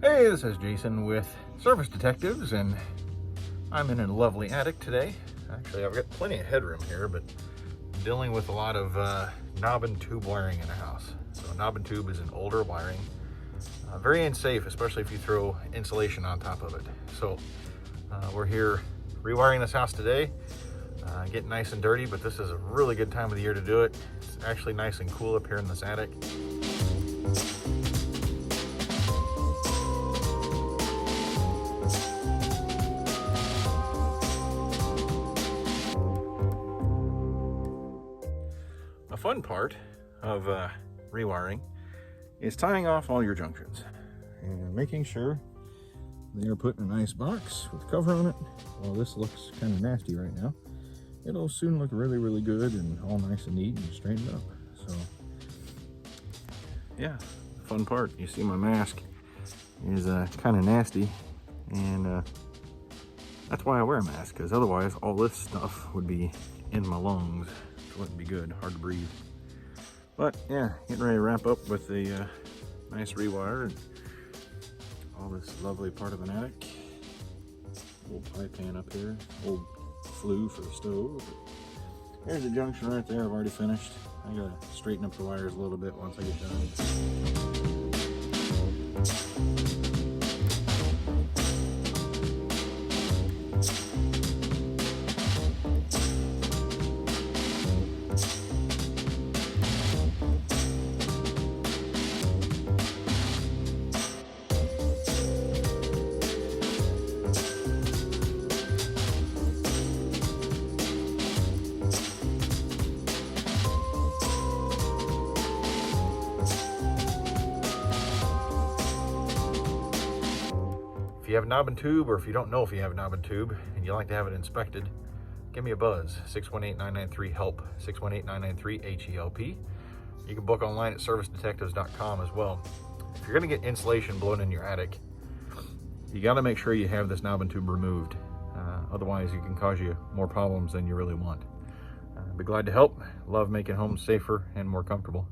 Hey, this is Jason with Service Detectives, and I'm in a lovely attic today. Actually, I've got plenty of headroom here, but I'm dealing with a lot of knob and tube wiring in the house. So knob and tube is an older wiring. Very unsafe, especially if you throw insulation on top of it. So we're here rewiring this house today. Getting nice and dirty, but this is a really good time of the year to do it. It's actually nice and cool up here in this attic. A fun part of rewiring is tying off all your junctions and making sure they are put in a nice box with cover on it. Well, this looks kind of nasty right now. It'll soon look really, really good and all nice and neat and straightened up. So yeah, fun part. You see my mask is kind of nasty, and that's why I wear a mask, because otherwise all this stuff would be in my lungs. It wouldn't be good, hard to breathe. But yeah, getting ready to wrap up with the nice rewire and all this lovely part of an attic. Old pie pan up here, old flue for the stove. There's a junction right there I've already finished. I gotta straighten up the wires a little bit once I get done. If you have knob and tube, or if you don't know if you have knob and tube and you like to have it inspected, give me a buzz. 618-993-HELP, 618-993-HELP. You can book online at servicedetectives.com as well. If you're going to get insulation blown in your attic, you got to make sure you have this knob and tube removed. Otherwise, it can cause you more problems than you really want. Be glad to help. Love making homes safer and more comfortable.